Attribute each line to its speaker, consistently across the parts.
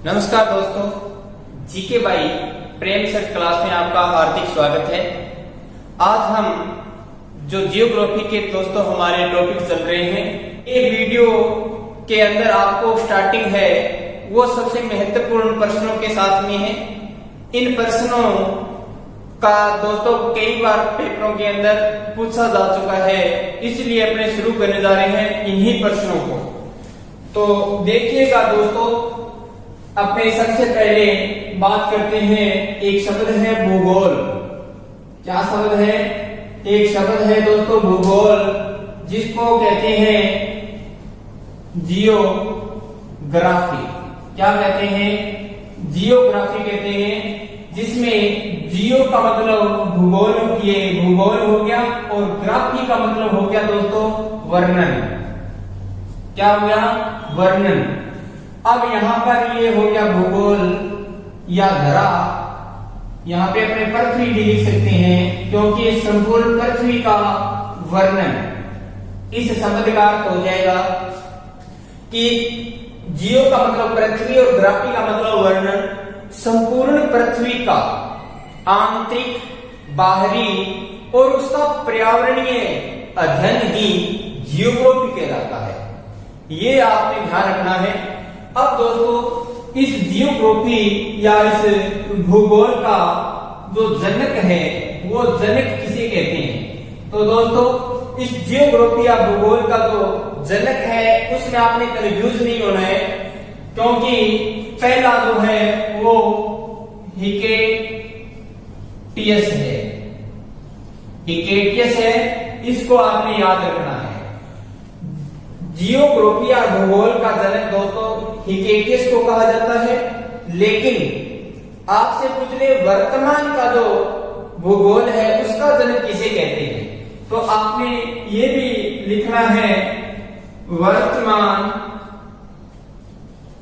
Speaker 1: नमस्कार दोस्तों, GK by Prem sir class में आपका हार्दिक स्वागत है। आज हम जो जियोग्राफी के दोस्तों हमारे टॉपिक चल रहे हैं, ये वीडियो के अंदर आपको स्टार्टिंग है वो सबसे महत्वपूर्ण प्रश्नों के साथ में है। इन प्रश्नों का दोस्तों कई बार पेपरों के अंदर पूछा जा चुका है, इसलिए अपने शुरू करने जा रहे हैं इन्हीं प्रश्नों को। तो देखिएगा दोस्तों, अपने सबसे पहले बात करते हैं, एक शब्द है भूगोल। क्या शब्द है? एक शब्द है दोस्तों भूगोल, जिसको कहते हैं जियोग्राफी। क्या कहते हैं? जियोग्राफी कहते हैं, जिसमें जियो का मतलब भूगोल, ये भूगोल हो गया, और ग्राफी का मतलब हो गया दोस्तों वर्णन। क्या हो गया? वर्णन। अब यहां पर ये हो गया भूगोल या धरा, यहां पे अपने पृथ्वी भी लिख सकते हैं, क्योंकि संपूर्ण पृथ्वी का वर्णन। इस शब्द का अर्थ हो जाएगा कि जियो का मतलब पृथ्वी और ग्राफी का मतलब वर्णन। संपूर्ण पृथ्वी का आंतरिक, बाहरी और उसका पर्यावरणीय अध्ययन ही जियोग्राफी कहलाता है। ये आपने ध्यान रखना है। अब दोस्तों, इस जियोग्राफी या इस भूगोल का जो जनक है, वो जनक किसे कहते हैं? तो दोस्तों, इस जियोग्राफी या भूगोल का जो जनक है, उसमें आपने कंफ्यूज नहीं होना है, क्योंकि पहला जो है वो हिकेटियस है। हिकेटियस है, इसको आपने याद रखना है। जियोग्राफी या भूगोल का जनक दोस्तों हिकेटियस को कहा जाता है। लेकिन आपसे पूछ ले वर्तमान का जो भूगोल है, उसका जनक किसे कहते हैं? तो आपने ये भी लिखना है वर्तमान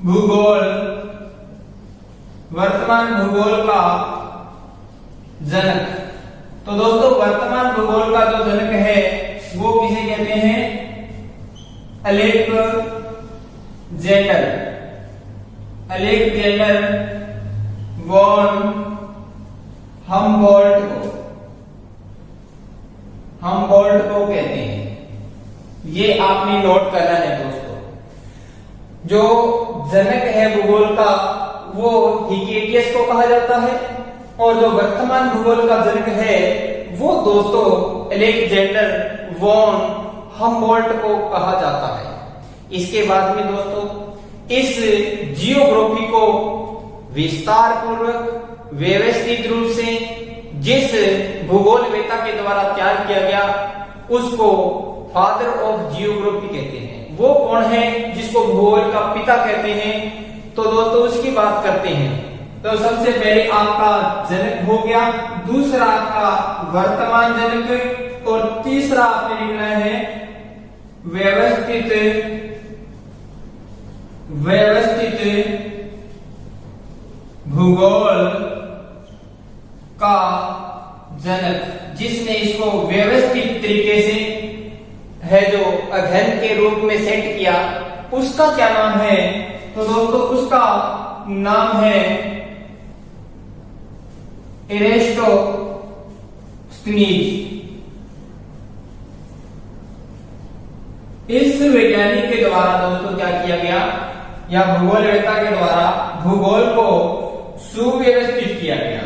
Speaker 1: भूगोल, वर्तमान भूगोल का जनक। तो दोस्तों, वर्तमान भूगोल का जो जनक है वो किसे कहते हैं? अलेक्जेंडर वॉन हमबोल्ट को कहते हैं। ये आपने नोट करना है दोस्तों। जो जनक है भूगोल का, वो हिकेटियस को कहा जाता है, और जो वर्तमान भूगोल का जनक है वो दोस्तों अलेक्जेंडर वॉन हमबोल्ट को कहा जाता है। इसके बाद में दोस्तों, इस जियोग्राफी को विस्तार पूर्वक व्यवस्थित रूप से जिस भूगोलवेत्ता के द्वारा तैयार किया गया, उसको फादर ऑफ जियोग्राफी कहते हैं। वो कौन है जिसको भूगोल का पिता कहते हैं? तो दोस्तों, उसकी बात करते हैं। तो सबसे पहले आपका जनक हो गया, दूसरा आपका वर्तमान जनक, और तीसरा आपने लिखना है व्यवस्थित भूगोल का जनक, जिसने इसको व्यवस्थित तरीके से है जो अध्ययन के रूप में सेट किया, उसका क्या नाम है? तो दोस्तों, उसका नाम है एरिस्टोस्थनीज। इस वैज्ञानिक के द्वारा दोस्तों क्या किया गया, या भूगोलवेत्ता के द्वारा भूगोल को सुव्यवस्थित किया गया।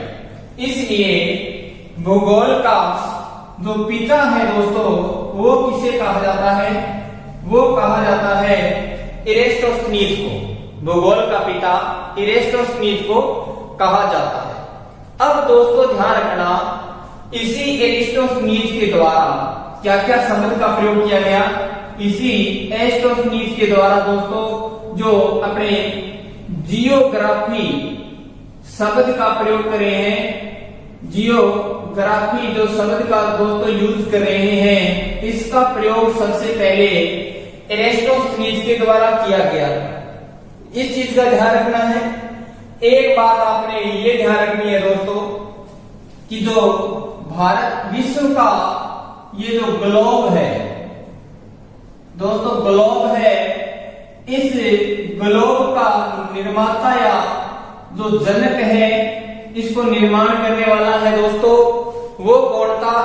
Speaker 1: इसलिए भूगोल का जो पिता है दोस्तों, वो किसे कहा जाता है? वो कहा जाता है एरिस्टोस्थनीज को। भूगोल का पिता एरिस्टोस्थनीज को कहा जाता है। अब दोस्तों ध्यान रखना, इसी एरिस्टोस्थनीज के द्वारा क्या क्या शब्द का प्रयोग किया गया? इसी एरिस्टोस्थनीज के द्वारा दोस्तों जो अपने जियोग्राफी शब्द का प्रयोग कर रहे हैं, जियोग्राफी जो शब्द का दोस्तों यूज कर रहे हैं, इसका प्रयोग सबसे पहले एरिस्टोस्थनीज के द्वारा किया गया। इस चीज का ध्यान रखना है। एक बात आपने ये ध्यान रखनी है दोस्तों, कि जो भारत विश्व का ये जो ग्लोब है दोस्तों, ग्लोब है, इस ग्लोब का निर्माता या जो जनक है, इसको निर्माण करने वाला है दोस्तों, वो कौन था?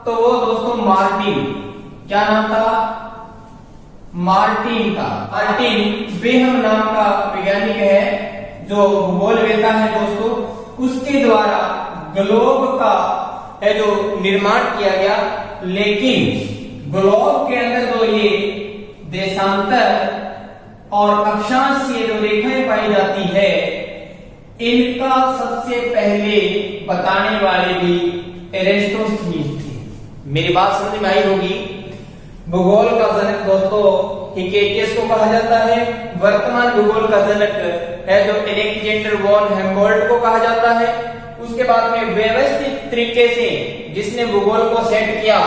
Speaker 1: तो वो दोस्तों मार्टिन। क्या नाम था? मार्टिन था। मार्टिन बेहम नाम का वैज्ञानिक है जो भूगोलवेत्ता है दोस्तों, उसके द्वारा ग्लोब का है जो निर्माण किया गया। लेकिन ग्लोब के अंदर जो ये देशांतर और अक्षांश ये जो रेखाएं पाई जाती है, इनका सबसे पहले बताने वाले भी एरिस्टोस्थनीज थे। मेरी बात समझ में आई होगी। भूगोल का जनक दोस्तों हिकेटियस को कहा जाता है। वर्तमान भूगोल का जनक है जो अलेक्जेंडर वॉन हेम्बोल्ट को कहा जाता है। उसके बाद में व्यवस्थित तरीके से जिसने भूगोल को सेट किया,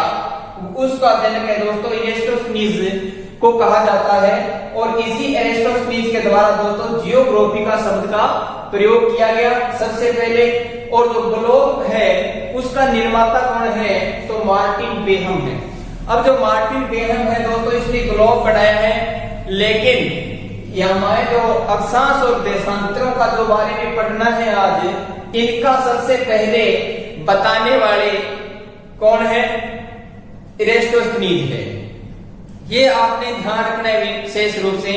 Speaker 1: उसका जनक है दोस्तों एरिस्टोस्थनीज को कहा जाता है। और इसी एरिस्टोस्थनीज के द्वारा दोस्तों जियोग्राफी का शब्द का प्रयोग किया गया सबसे पहले। और जो ग्लोब है उसका निर्माता कौन है? तो मार्टिन बेहम है। अब जो मार्टिन बेहम है दोस्तों, इसने ग्लोब बनाया है, लेकिन हमारे जो अक्षांश और देशांतरों का जो बारे में पढ़ना है आज, इनका सबसे पहले बताने वाले कौन है? एरिस्टोस्थनीज है। ये आपने ध्यान रखना है विशेष रूप से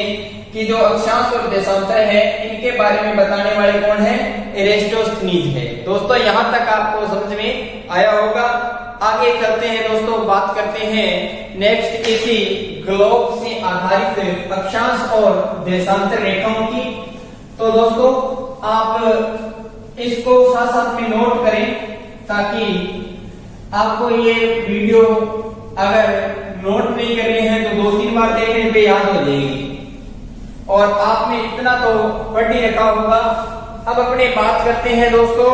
Speaker 1: कि जो अक्षांश और देशांतर है, इनके बारे में बताने वाले कौन है? एरिस्टोस्थनीज है। दोस्तों यहां तक आपको समझ में आया होगा। आगे चलते हैं दोस्तों, बात करते हैं नेक्स्ट इसी ग्लोब से आधारित अक्षांश और देशांतर रेखाओं की। तो दोस्तों आप इसको साथ साथ में नोट करें, ताकि आपको ये वीडियो अगर नोट नहीं कर रहे हैं तो 2-3 बार देखने पे याद हो जाएगी। और आपने इतना तो पढ़ ही रखा होगा। अब अपने बात करते हैं दोस्तों,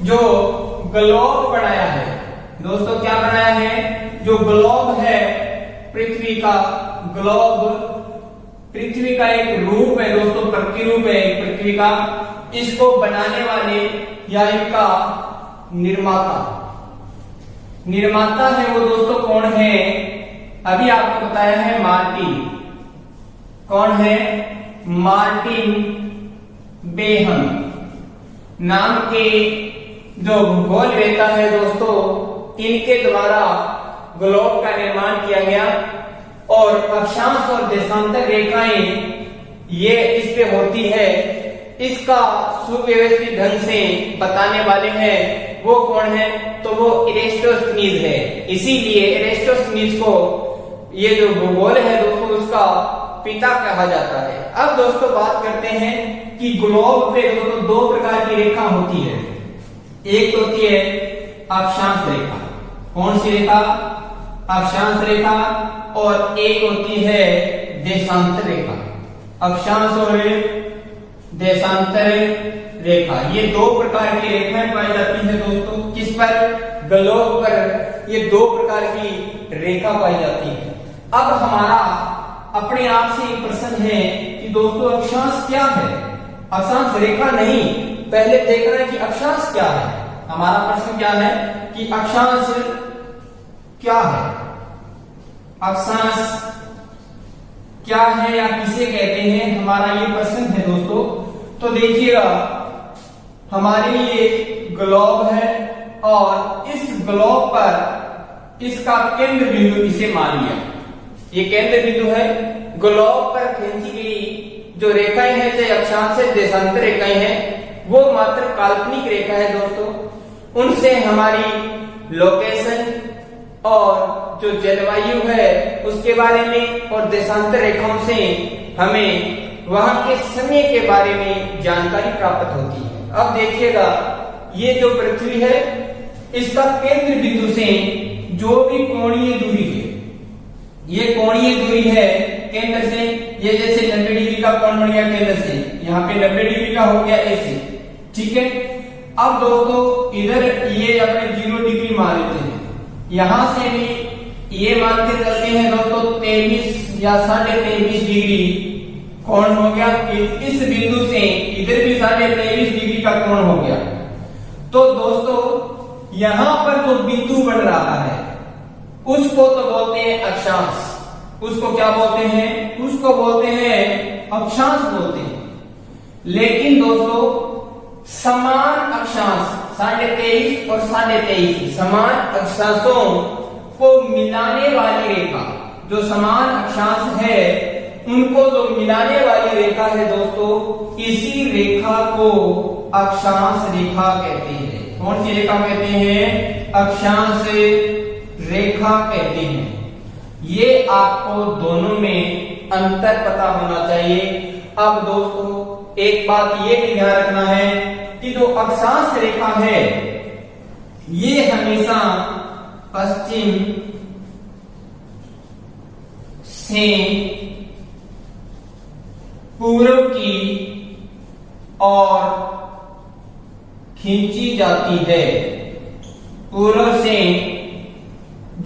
Speaker 1: जो ग्लोब बनाया है दोस्तों, क्या बनाया है? जो ग्लोब है पृथ्वी का, ग्लोब पृथ्वी का एक रूप है दोस्तों, प्रतिरूप है पृथ्वी का। इसको बनाने वाले या इनका निर्माता है वो दोस्तों कौन है? अभी आपको बताया है मार्टिन। कौन है? मार्टिन बेहम नाम के जो भूगोलवेत्ता है दोस्तों, इनके द्वारा ग्लोब का निर्माण किया गया। और अक्षांश और देशांतर रेखाएं ये इस पे होती है, इसका सुव्यवस्थित ढंग से बताने वाले हैं वो कौन है? तो वो एरिस्टोस्थनीज है। इसीलिए एरिस्टोस्थनीज को ये जो भूगोल है दोस्तों, उसका पिता कहा जाता है। अब दोस्तों बात करते हैं कि ग्लोब पे दोस्तों 2 प्रकार की रेखा होती है। एक होती है अक्षांश रेखा। कौन सी रेखा? अक्षांश रेखा। और एक होती है देशांतर रेखा। अक्षांश और देशांतर रेखा, ये 2 प्रकार की रेखाएं पाई जाती है दोस्तों। किस पर? ग्लोब पर ये 2 प्रकार की रेखा पाई जाती है। अब हमारा अपने आप से एक प्रश्न है कि दोस्तों अक्षांश क्या है? अक्षांश रेखा नहीं, पहले देखना है कि अक्षांश क्या है। हमारा प्रश्न क्या है कि अक्षांश क्या है? अक्षांश क्या है या किसे कहते हैं, हमारा ये प्रश्न है दोस्तों। तो देखिएगा, हमारे लिए ग्लोब है और इस ग्लोब पर इसका केंद्र बिंदु इसे मान लिया। ये केंद्र बिंदु है। ग्लोब पर खींची गई जो रेखाएं हैं, चाहे अक्षांश से देशांतर रेखाएं हैं, वो मात्र काल्पनिक रेखा है दोस्तों। उनसे हमारी लोकेशन और जो जलवायु है उसके बारे में, और देशांतर रेखाओं से हमें वहां के समय के बारे में जानकारी प्राप्त होती है। अब देखिएगा, ये जो पृथ्वी है, इसका केंद्र बिंदु से जो भी कोणीय दूरी है, ये कोणीय दूरी है केंद्र से, ये जैसे 90 डिग्री का कोण बन गया केंद्र से, यहाँ पे 90 डिग्री का हो गया ऐसे, ठीक है। अब दोस्तों इधर ये अपने 0 डिग्री मान लेते हैं, यहां से भी ये मानते चलते हैं दोस्तों 23 या 23.5 डिग्री कोण हो गया। इस बिंदु से इधर भी 23.5 डिग्री का कोण हो गया। तो दोस्तों यहां पर जो बिंदु बन रहा है उसको तो बोलते हैं अक्षांश। उसको क्या बोलते हैं? उसको बोलते हैं अक्षांश बोलते हैं। लेकिन दोस्तों समान अक्षांश 23.5 और 23.5 समान अक्षांशों को मिलाने वाली रेखा, जो समान अक्षांश है उनको जो मिलाने वाली रेखा है दोस्तों, इसी रेखा को अक्षांश रेखा कहते हैं। कौन सी रेखा कहते हैं? अक्षांश रेखा कहते हैं। ये आपको दोनों में अंतर पता होना चाहिए। अब दोस्तों एक बात ये भी ध्यान रखना है कि जो अक्षांश रेखा है ये हमेशा पश्चिम से पूर्व की ओर खींची जाती है। पूर्व से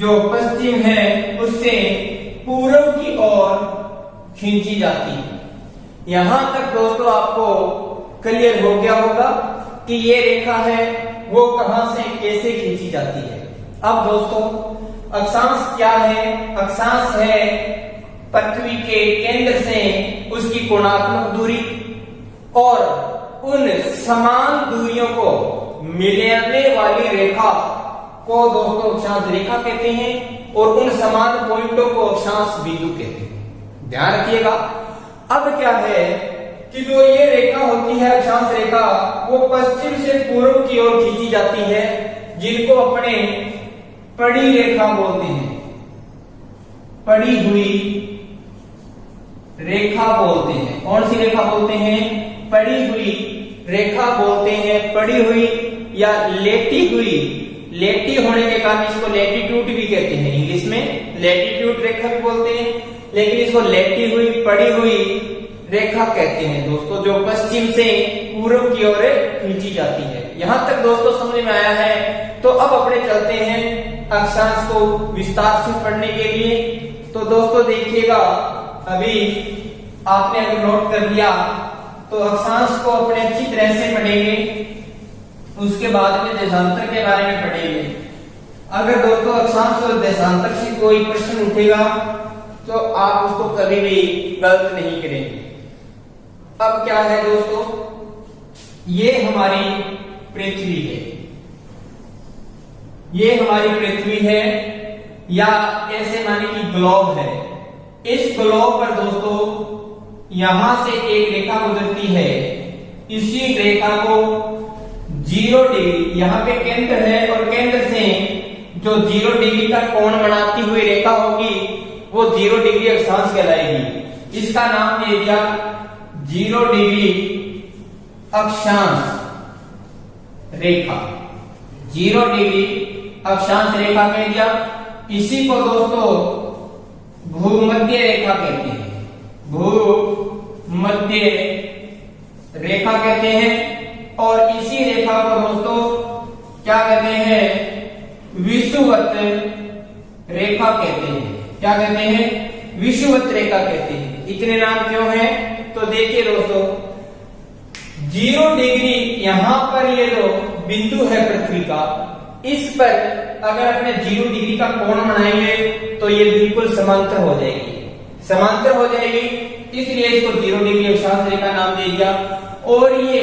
Speaker 1: जो पश्चिम है उससे पूर्व की ओर खींची जाती है। यहां तक दोस्तों आपको क्लियर हो गया होगा कि ये रेखा है वो कहां से कैसे खींची जाती है। अब दोस्तों अक्षांश क्या है? अक्षांश है पृथ्वी के केंद्र से उसकी कोणात्मक दूरी और उन समान दूरियों को मिलाने वाली रेखा को दोस्तों अक्षांश रेखा कहते हैं और उन समान पॉइंटों को अक्षांश बिंदु कहते हैं। ध्यान रखिएगा। अब क्या है कि जो ये रेखा होती है अक्षांश रेखा, वो पश्चिम से पूर्व की ओर खींची जाती है, जिनको अपने पड़ी रेखा बोलते हैं। पड़ी हुई रेखा बोलते हैं। कौन सी रेखा बोलते हैं? पड़ी हुई रेखा बोलते हैं। पड़ी हुई या लेटी हुई, लेटी होने के कारण इसको लैटिट्यूड भी कहते हैं। इंग्लिश में लैटिट्यूड रेखा भी बोलते हैं, लेकिन इसको लेटी हुई, पड़ी हुई रेखा कहते हैं दोस्तों, जो पश्चिम से पूर्व की ओर खींची जाती है। यहां तक दोस्तों समझ में आया है। तो अब अपने चलते हैं अक्षांश को विस्तार से पढ़ने के लिए। तो दोस्तों देखिएगा, अभी आपने अगर नोट कर लिया तो अक्षांश को अपने अच्छी तरह से पढ़ेंगे, उसके बाद में देशांतर के बारे में पढ़ेंगे। अगर दोस्तों अक्षांश और देशांतर से कोई प्रश्न उठेगा तो आप उसको कभी भी गलत नहीं करेंगे। अब क्या है दोस्तों, ये हमारी पृथ्वी है, ये हमारी पृथ्वी है या ऐसे माने कि ग्लोब है। इस ग्लोब पर दोस्तों यहां से एक रेखा गुजरती है। इसी रेखा को 0 डिग्री, यहाँ पे केंद्र है और केंद्र से जो 0 डिग्री का कोण बनाती हुई रेखा होगी वो 0 डिग्री अक्षांश कहलाएगी। इसका नाम दे दिया 0 डिग्री अक्षांश रेखा। 0 डिग्री अक्षांश रेखा कह दिया। इसी को दोस्तों भूमध्य रेखा कहते हैं। भूमध्य रेखा कहते हैं और इसी रेखा को दोस्तों क्या कहते हैं? विषुवत रेखा कहते हैं। क्या कहते हैं? विषुवत रेखा कहते हैं। इतने नाम क्यों है? तो देखिए दोस्तों 0 डिग्री यहां पर ये जो बिंदु है पृथ्वी का, इस पर अगर अपने 0 डिग्री का कोण बनाएंगे तो ये बिल्कुल समांतर हो जाएगी। समांतर हो जाएगी, इसलिए इसको 0 डिग्री अक्षांश रेखा नाम दे दिया। और ये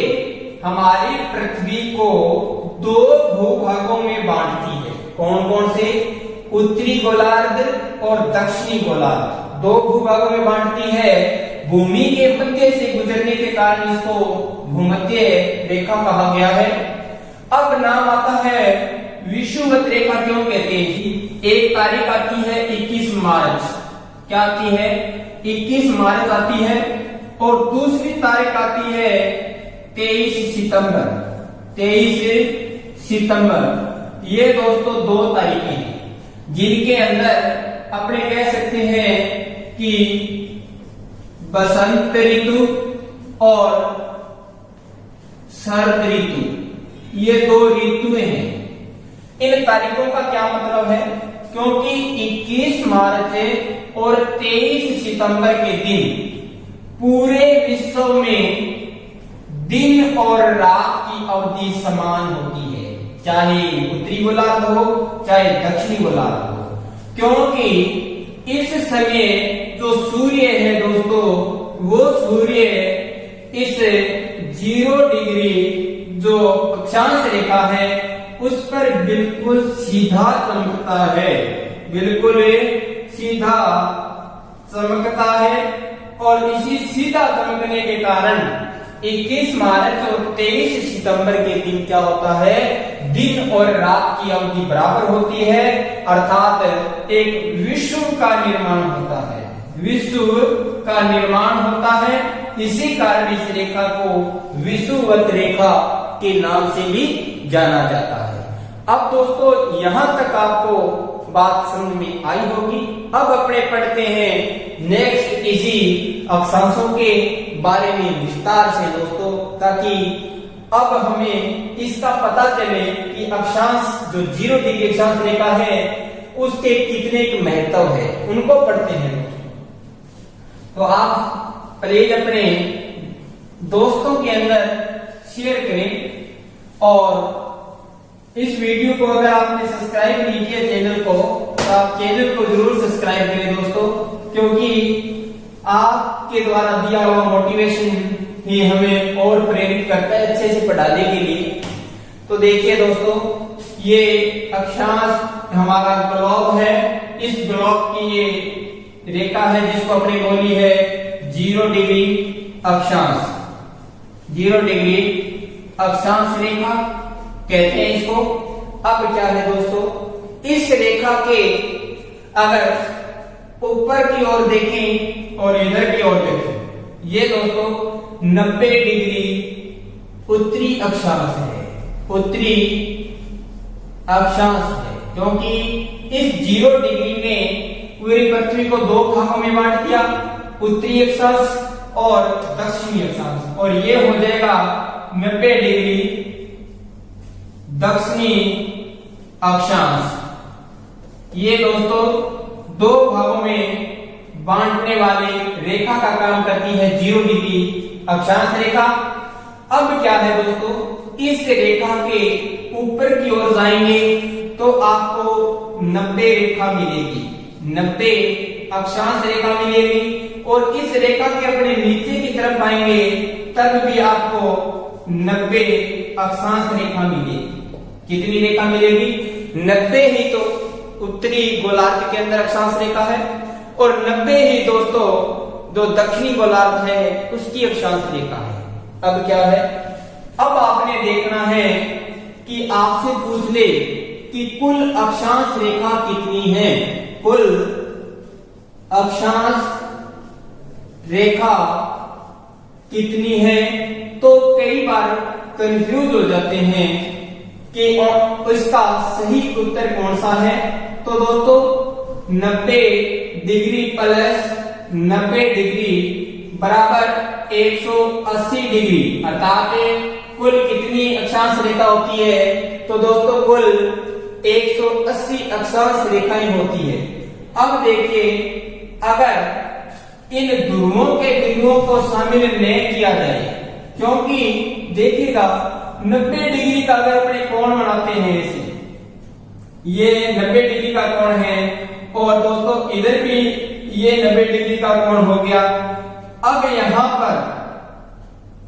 Speaker 1: हमारी पृथ्वी को 2 भूभागों में बांटती है। कौन कौन से? उत्तरी गोलार्ध और दक्षिणी गोलार्ध। 2 भूभागों में बांटती है। भूमि के मध्य से गुजरने के कारण इसको भूमध्य रेखा कहा गया है। अब नाम आता है विषुवत रेखा क्यों कहते हैं जी? एक तारीख आती है 21 मार्च। क्या आती है? 21 मार्च आती है और दूसरी तारीख आती है 23 सितंबर। 23 सितंबर ये दोस्तों 2 तारीखें हैं जिनके अंदर अपने कह सकते हैं कि बसंत ऋतु और शरद ऋतु, ये 2 ऋतुएं हैं। इन तारीखों का क्या मतलब है? क्योंकि 21 मार्च और 23 सितंबर के दिन पूरे विश्व में दिन और रात की अवधि समान होती है, चाहे उत्तरी गोलार्ध हो चाहे दक्षिणी गोलार्ध हो। क्योंकि इस समय जो सूर्य है दोस्तों, वो सूर्य इस 0 डिग्री जो अक्षांश रेखा है उस पर बिल्कुल सीधा चमकता है, बिल्कुल सीधा चमकता है। और इसी सीधा चमकने के कारण 21 मार्च और 23 सितंबर के दिन क्या होता है, दिन और रात की अवधि बराबर होती है, अर्थात एक विश्व का निर्माण होता है, विश्व का निर्माण होता है। इसी कारण इस रेखा को विषुवत रेखा के नाम से भी जाना जाता है। अब दोस्तों यहां तक आपको बात समझ में आई होगी। अब अपने पढ़ते हैं नेक्स्ट इसी अक्षांशों के बारे में विस्तार से दोस्तों, ताकि अब हमें इसका पता चले कि अक्षांश जो 0 डिग्री अक्षांश रेखा है उसके कितने महत्व है, उनको पढ़ते हैं दोस्तों। तो आप प्लीज अपने दोस्तों के अंदर शेयर करें और इस वीडियो को अगर आपने सब्सक्राइब नहीं किया चैनल को, तो आप चैनल को जरूर सब्सक्राइब करें दोस्तों, क्योंकि आपके द्वारा दिया हुआ मोटिवेशन ही हमें और प्रेरित करता है अच्छे से पढ़ाने के लिए। तो देखिए दोस्तों, ये अक्षांश हमारा ग्लोब है, इस ग्लोब की ये रेखा है जिसको अपने बोली है 0 डिग्री अक्षांश, 0 डिग्री अक्षांश रेखा कहते हैं इसको। अब क्या है दोस्तों, इस रेखा के अगर ऊपर की ओर देखें और इधर की ओर देखें, ये दोस्तों 90 डिग्री उत्तरी अक्षांश है, उत्तरी अक्षांश है, क्योंकि इस 0 डिग्री ने पूरी पृथ्वी को 2 भागों में बांट दिया, उत्तरी अक्षांश और दक्षिणी अक्षांश, और ये हो जाएगा 90 डिग्री दक्षिणी अक्षांश। ये दोस्तों 2 भागों में बांटने वाली रेखा का काम करती है 0 डिग्री अक्षांश रेखा। अब क्या है दोस्तों, इस रेखा के ऊपर की ओर जाएंगे तो आपको 90 रेखा मिलेगी, 90 अक्षांश रेखा मिलेगी, और इस रेखा के अपने नीचे की तरफ आएंगे तब भी आपको 90 अक्षांश रेखा मिलेगी। कितनी रेखा मिलेगी? 90 ही तो उत्तरी गोलार्ध के अंदर अक्षांश रेखा है, और 90 ही दोस्तों जो दक्षिणी गोलार्ध है उसकी अक्षांश रेखा है। अब क्या है, अब आपने देखना है कि आपसे पूछ ले कि कुल अक्षांश रेखा कितनी है, कुल अक्षांश रेखा कितनी है। तो कई बार कंफ्यूज हो जाते हैं कि इसका सही उत्तर कौन सा है। तो दोस्तों 90 डिग्री प्लस 90 डिग्री बराबर 180 डिग्री, अर्थात कुल कितनी अक्षांश रेखा होती है? तो दोस्तों कुल 180 अक्षांश रेखाएं होती है। अब देखिए, अगर इन ध्रुवों के बिंदुओं को शामिल न किया जाए, क्योंकि देखिएगा 90 डिग्री का अगर अपने कोण बनाते हैं इसे, ये 90 डिग्री का कोण है, और दोस्तों इधर भी ये 90 डिग्री का कोण हो गया। अब यहां पर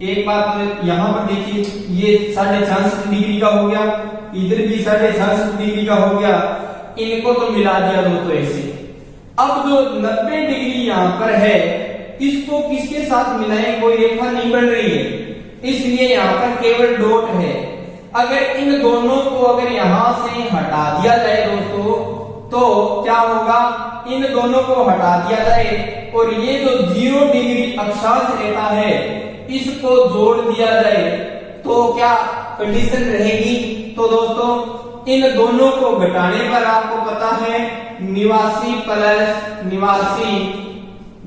Speaker 1: एक बात यहां पर देखिए, ये 66.5 डिग्री का हो गया, इधर भी 66.5 डिग्री का हो गया, इनको तो मिला दिया दोस्तों ऐसे। अब जो 90 डिग्री यहां पर है इसको किसके साथ मिलाएं, कोई रेखा नहीं बन रही है, इसलिए यहां पर केवल डॉट है। अगर इन दोनों को अगर यहां से हटा दिया जाए दोस्तों, तो क्या होगा, इन दोनों को हटा दिया जाए और ये जो 0 डिग्री अक्षांश रेखा है इसको जोड़ दिया जाए तो क्या कंडीशन रहेगी? तो दोस्तों इन दोनों को घटाने पर आपको पता है 89 प्लस 89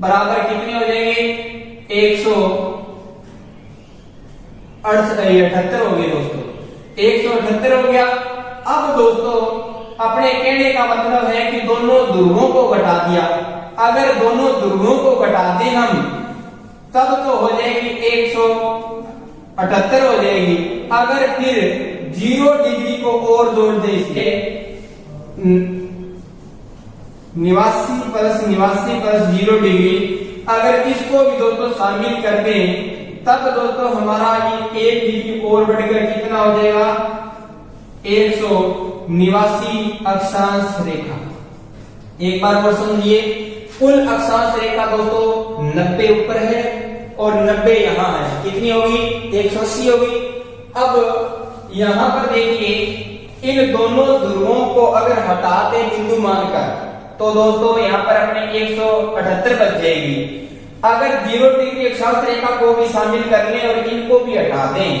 Speaker 1: बराबर कितने हो जाएंगे? 178 हो गए दोस्तों, 178 हो गया। अब दोस्तों अपने कहने का मतलब है कि दोनों ध्रुवों को घटा दिया। अगर दोनों ध्रुवों को घटा दें हम, तब तो हो जाएगी 178 हो जाएगी। अगर फिर 0 डिग्री को और जोड़ दे इसके निवासी प्लस 0 डिग्री, अगर इसको भी दोस्तों शामिल कर दें तब दोस्तों हमारा ये 1 डिग्री और बढ़कर कितना हो जाएगा 189 अक्षांश रेखा। एक बार और समझिए, कुल अक्षांश रेखा दोस्तों 90 ऊपर है और 90 यहाँ है, कितनी होगी 180 होगी। अब यहाँ पर देखिए इन दोनों ध्रुवों को अगर हटाते बिंदु मानकर तो दोस्तों यहाँ पर अपने 178 बच जाएगी। अगर 0 डिग्री अक्षांश रेखा को भी शामिल कर लें और इनको भी हटा दें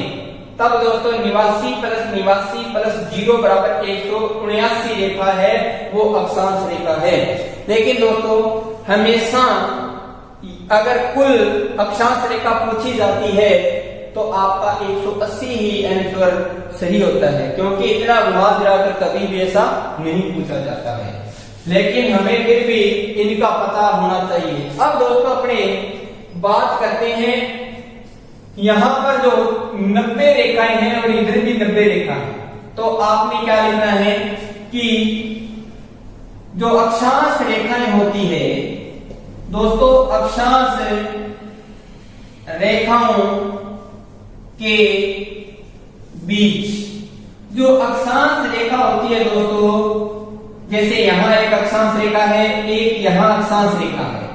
Speaker 1: तब दोस्तों 89 प्लस 0 बराबर 179 रेखा है, वो अक्षांश रेखा है। लेकिन दोस्तों हमेशा अगर कुल अक्षांश रेखा पूछी जाती है तो आपका 180 ही आंसर सही होता है, क्योंकि इतना घुमा फिराकर कभी भी ऐसा नहीं पूछा जाता है। लेकिन हमें फिर भी इनका पता होना चाहिए। अब दोस्तों अपने बात करते हैं, यहां पर जो 90 रेखाएं हैं और इधर भी 90 रेखा है, तो आपने क्या लिखना है कि जो अक्षांश रेखाएं होती है दोस्तों, अक्षांश रेखाओं के बीच जो अक्षांश रेखा होती है दोस्तों, जैसे यहाँ एक अक्षांश रेखा है, एक यहाँ अक्षांश रेखा है,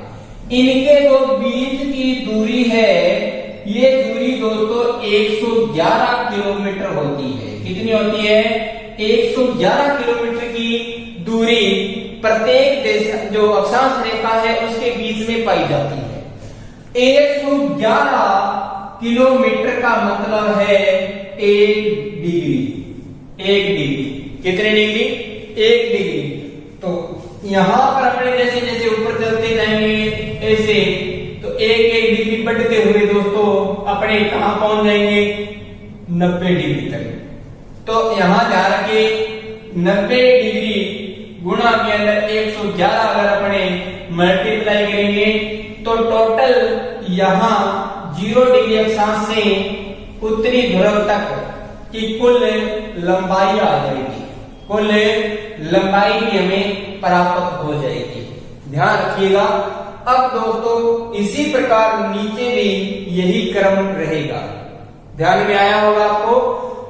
Speaker 1: इनके जो बीच की दूरी है ये दूरी दोस्तों 111 किलोमीटर होती है। कितनी होती है 111 किलोमीटर की दूरी प्रत्येक देश जो अक्षांश रेखा है उसके बीच में पाई जाती है। 111 किलोमीटर का मतलब है 1 डिग्री। 1 डिग्री कितने डिग्री 1 डिग्री। तो यहां पर अपने जैसे जैसे ऊपर चलते जाएंगे ऐसे तो 1 डिग्री बढ़ते हुए दोस्तों अपने कहां पहुंच जाएंगे 90 डिग्री तक। तो यहां ध्यान रखिए 90 डिग्री गुणा के अंदर 111 अगर अपने मल्टीप्लाई करेंगे तो टोटल यहां 0 डिग्री अक्षांश से उत्तरी ध्रुव तक की कुल लंबाई आ जाएगी। कुल लंबाई भी हमें प्राप्त हो जाएगी। ध्यान रखिएगा। अब दोस्तों इसी प्रकार नीचे भी यही क्रम रहेगा। ध्यान में आया होगा आपको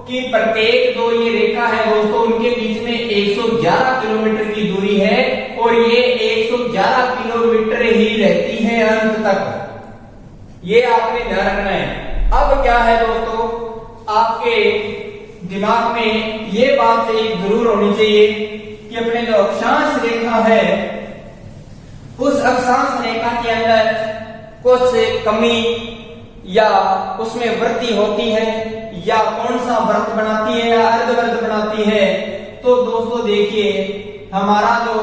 Speaker 1: कि प्रत्येक जो ये रेखा है दोस्तों उनके बीच में 111 किलोमीटर की दूरी है और ये 111 किलोमीटर ही रहती है अंत तक। ये आपने ध्यान रखना है। अब क्या है दोस्तों, आपके दिमाग में ये बात एक जरूर होनी चाहिए कि अपने जो अक्षांश रेखा है उस अक्षांश रेखा के अंदर कुछ कमी या उसमें वृद्धि होती है या कौन सा वृत्त बनाती है या अर्धवृत्त बनाती है। तो दोस्तों देखिए हमारा जो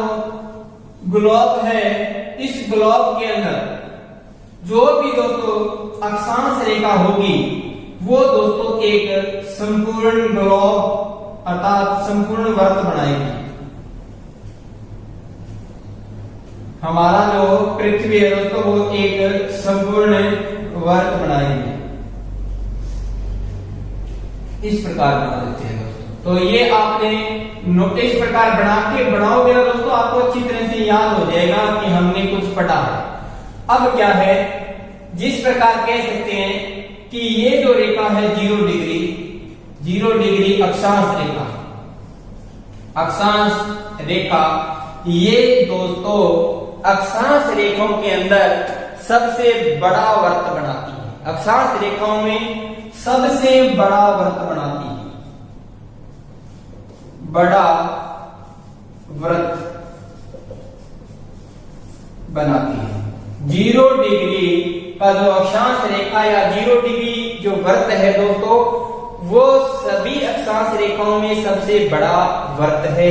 Speaker 1: ग्लोब है इस ग्लोब के अंदर जो भी दोस्तों अक्षांश रेखा होगी वो दोस्तों एक संपूर्ण ग्लोब अर्थात संपूर्ण वृत्त बनाएगी। हमारा जो पृथ्वी है दोस्तों वो एक संपूर्ण वृत्त बनाएगी। इस प्रकार बना देते हैं दोस्तों। तो ये आपने इस प्रकार बनाओगे ना दोस्तों आपको अच्छी तरह से याद हो जाएगा कि हमने कुछ पढ़ा है। अब क्या है, जिस प्रकार कह सकते हैं कि ये जो रेखा है 0 डिग्री अक्षांश रेखा, अक्षांश रेखा ये दोस्तों अक्षांश रेखाओं के अंदर सबसे बड़ा वृत्त बनाती है। अक्षांश रेखाओं में सबसे बड़ा वृत्त बनाती है, बड़ा वृत्त बनाती है। 0 डिग्री का जो अक्षांश रेखा या 0 डिग्री जो वृत्त है दोस्तों वो सभी अक्षांश रेखाओं में सबसे बड़ा वृत्त है।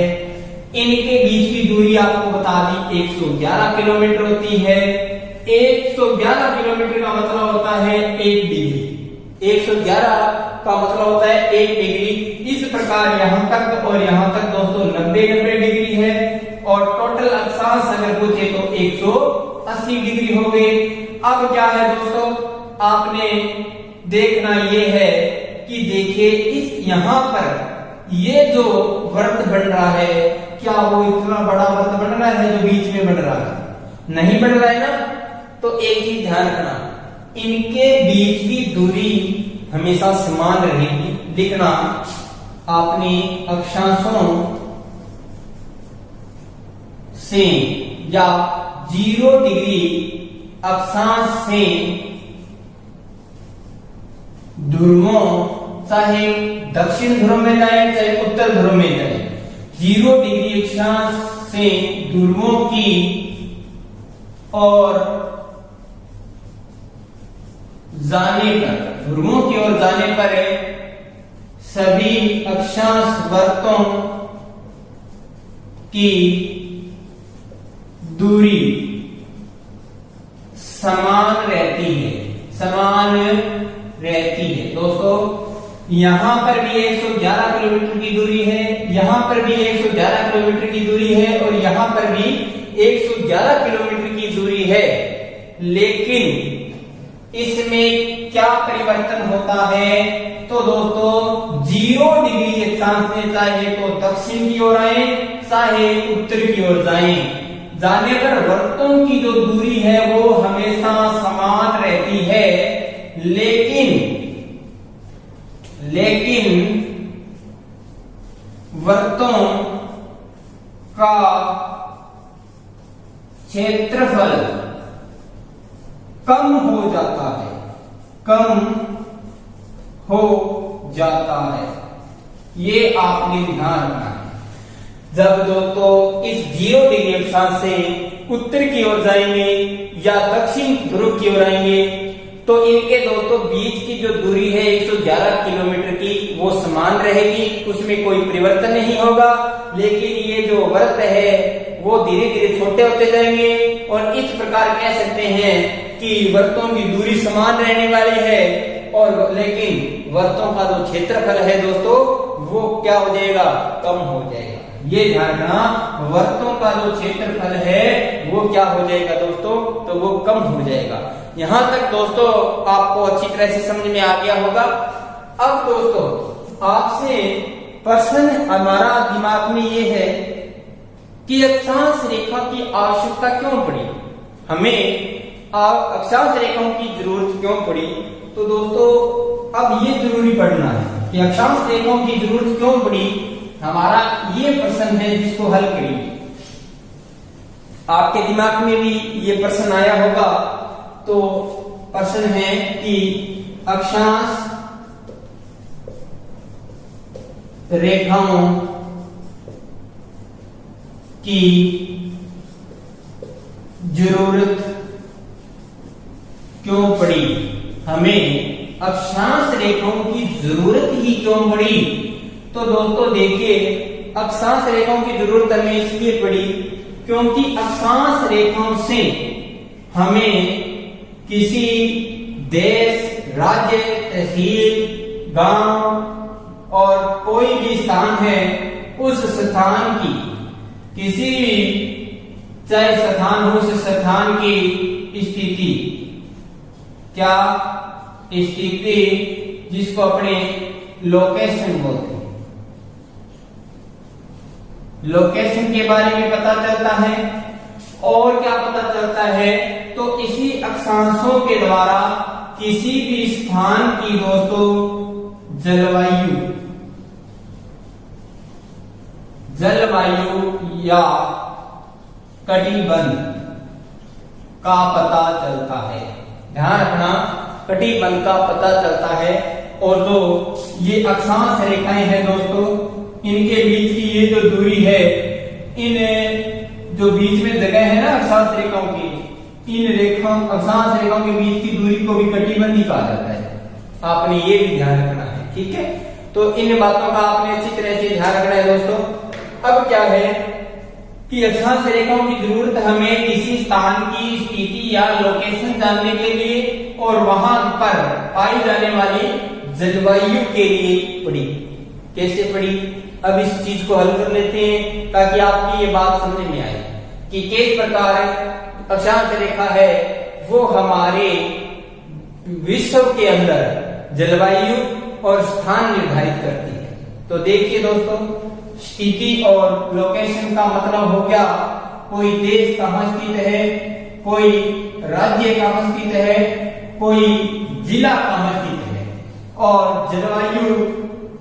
Speaker 1: इनके बीच की दूरी आपको बता दी 111 किलोमीटर होती है। 111 किलोमीटर का मतलब होता है 1 डिग्री। 111 का मतलब होता है 1 डिग्री। इस प्रकार यहां तक और यहां तक दोस्तों 90 डिग्री है और टोटल अक्षांश अगर पूछे तो 180 डिग्री हो गए। अब क्या है दोस्तों, आपने देखना ये है कि देखिए इस यहां पर ये जो वृत्त बन रहा है क्या वो इतना बड़ा वृत्त बन रहा है जो बीच में बन रहा है? नहीं बन रहा है ना। तो एक चीज ध्यान रखना, इनके बीच की दूरी हमेशा समान रहेगी। लिखना आपने अक्षांशों से या 0 डिग्री अक्षांश से ध्रुवों, चाहे दक्षिण ध्रुव में जाए चाहे उत्तर ध्रुव में जाए, 0 डिग्री अक्षांश से ध्रुवों की और जाने पर, ध्रुवों की ओर जाने पर सभी अक्षांश वृत्तों की दूरी समान रहती है, समान रहती है। दोस्तों यहां पर भी 111 किलोमीटर की दूरी है, यहां पर भी 111 किलोमीटर की दूरी है और यहां पर भी 111 किलोमीटर की दूरी है। लेकिन इसमें क्या परिवर्तन होता है? तो दोस्तों 0 डिग्री अक्षांश से चाहे तो दक्षिण की ओर आए चाहे उत्तर की ओर जाएं, जाने पर वृत्तों की जो दूरी है वो हमेशा समान रहती है। लेकिन वृत्तों का क्षेत्रफल कम हो जाता है, कम हो जाता है। ये आपने ध्यान रखना है। जब दोस्तों इस 0 डिग्री अक्षांश से उत्तर की ओर जाएंगे या दक्षिण ध्रुव की ओर आएंगे तो इनके दोस्तों बीच की जो दूरी है 111 किलोमीटर की वो समान रहेगी, उसमें कोई परिवर्तन नहीं होगा। लेकिन ये जो वृत्त है वो धीरे धीरे छोटे होते जाएंगे और इस प्रकार कह सकते हैं कि वृत्तों की दूरी समान रहने वाली है और लेकिन वृत्तों का जो क्षेत्रफल है दोस्तों वो क्या हो जाएगा? कम हो जाएगा। ये ध्यान रखना, वृत्तों का जो क्षेत्रफल है वो क्या हो जाएगा दोस्तों? तो वो कम हो जाएगा। यहां तक दोस्तों आपको अच्छी तरह से समझ में आ गया होगा। अब दोस्तों आपसे प्रश्न हमारा दिमाग में ये है कि अक्षांश रेखा की आवश्यकता क्यों पड़ी, हमें अक्षांश रेखाओं की जरूरत क्यों पड़ी? तो दोस्तों अब ये जरूरी पढ़ना है कि अक्षांश रेखाओं की जरूरत क्यों पड़ी। हमारा ये प्रश्न है जिसको हल करेंगे। आपके दिमाग में भी ये प्रश्न आया होगा। तो प्रश्न है कि अक्षांश रेखाओं की जरूरत क्यों पड़ी, हमें अक्षांश रेखाओं की जरूरत ही क्यों पड़ी? तो दोस्तों देखिए, अक्षांश रेखाओं की जरूरत हमें इसलिए पड़ी क्योंकि अक्षांश रेखाओं से हमें किसी देश, राज्य, तहसील, गांव और कोई भी स्थान है उस स्थान की किसी चाहे स्थान हो, उस स्थान की स्थिति, क्या स्थिति जिसको अपने लोकेशन बोलते हैं, लोकेशन के बारे में पता चलता है। और क्या पता चलता है? तो इसी अक्षांशों के द्वारा किसी भी स्थान की दोस्तों जलवायु या कटिबंध का पता चलता है। ध्यान रखना, कटिबंध का पता चलता है। और जो ये अक्षांश रेखाएं हैं दोस्तों, इनके बीच की ये जो दूरी है, इन जो बीच में जगह है ना अक्षांश रेखाओं की, इन अक्षांश रेखाओं के बीच की दूरी को भी कटिबंध कहा जाता है। आपने ये भी ध्यान रखना है, ठीक है। तो इन बातों का आपने अच्छी तरह से ध्यान रखना है दोस्तों। अब क्या है कि अक्षांश रेखाओं की जरूरत हमें किसी स्थान की स्थिति या लोकेशन जानने के लिए और वहां पर पाई जाने वाली जलवायु के लिए पड़ी। कैसे पड़ी? अब इस चीज को हल कर लेते हैं ताकि आपकी ये बात समझ में आए कि किस प्रकार अक्षांश रेखा है वो हमारे विश्व के अंदर जलवायु और स्थान निर्धारित करती है। तो देखिए दोस्तों, स्थिति और लोकेशन का मतलब हो गया कोई देश कहाँ स्थित है, कोई राज्य कहाँ स्थित है, कोई जिला कहाँ स्थित है। और जलवायु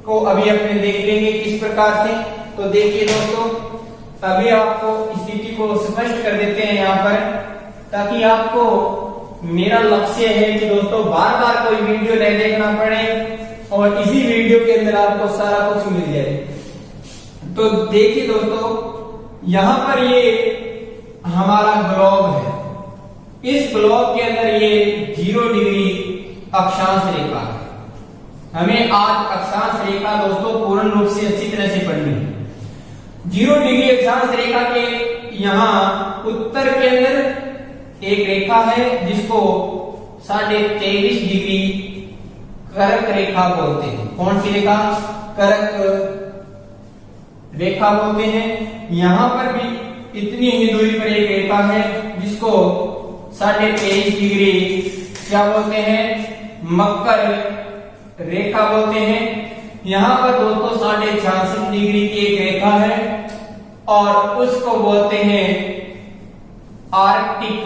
Speaker 1: को अभी अपने देख लेंगे किस प्रकार से। तो देखिए दोस्तों, अभी आपको स्थिति को स्पष्ट कर देते हैं यहाँ पर, ताकि आपको, मेरा लक्ष्य है कि दोस्तों बार बार कोई वीडियो नहीं देखना पड़े और इसी वीडियो के अंदर आपको सारा कुछ मिल जाए। तो देखिए दोस्तों, यहाँ पर ये हमारा ग्लोब है। इस ग्लोब के अंदर ये 0 डिग्री अक्षांश रेखा है। हमें आज अक्षांश रेखा दोस्तों पूर्ण रूप से अच्छी तरह से पढ़नी है। 0 डिग्री अक्षांश रेखा के यहाँ उत्तर के अंदर एक रेखा है जिसको 23.5 डिग्री कर्क रेखा बोलते हैं। कौन सी रेखा? कर्क रेखा बोलते हैं। यहाँ पर भी इतनी ही दूरी पर एक रेखा है जिसको 23.5 डिग्री क्या बोलते हैं? मकर रेखा बोलते हैं। यहाँ पर दोस्तों 66.5 डिग्री की एक रेखा है और उसको बोलते हैं आर्कटिक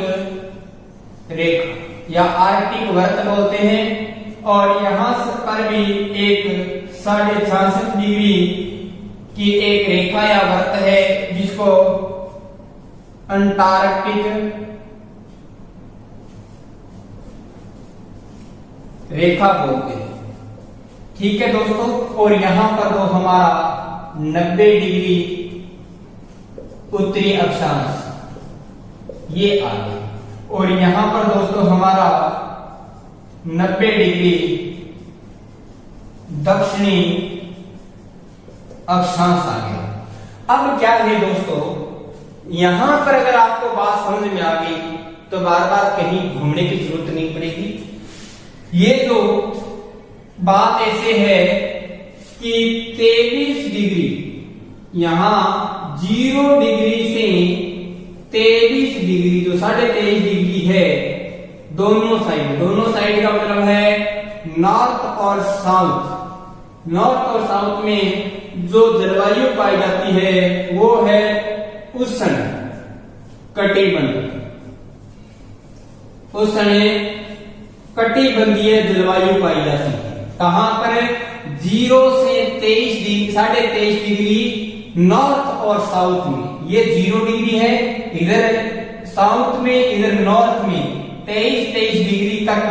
Speaker 1: रेखा या आर्कटिक वृत्त बोलते हैं। और यहाँ पर भी एक 66.5 डिग्री की एक रेखा या वृत्त है जिसको अंटार्कटिक रेखा बोलते हैं। ठीक है दोस्तों, और यहां पर तो हमारा 90 डिग्री उत्तरी अक्षांश ये आ गया और यहां पर दोस्तों हमारा 90 डिग्री दक्षिणी अक्षांश आ गया। अब क्या है दोस्तों, यहां पर अगर आपको बात समझ में आ गई तो बार बार कहीं घूमने की जरूरत नहीं पड़ेगी। ये जो बात ऐसे है कि 23 डिग्री, यहां 0 डिग्री से 23 डिग्री जो 23.5 डिग्री है, दोनों साइड का मतलब है नॉर्थ और साउथ। नॉर्थ और साउथ में जो जलवायु पाई जाती है वो है उष्ण कटिबंधीय जलवायु पाई जाती है। कहां पर? 0 से 23.5 डिग्री नॉर्थ और साउथ में। ये 0 डिग्री है इधर साउथ में, इधर नॉर्थ में 23 डिग्री तक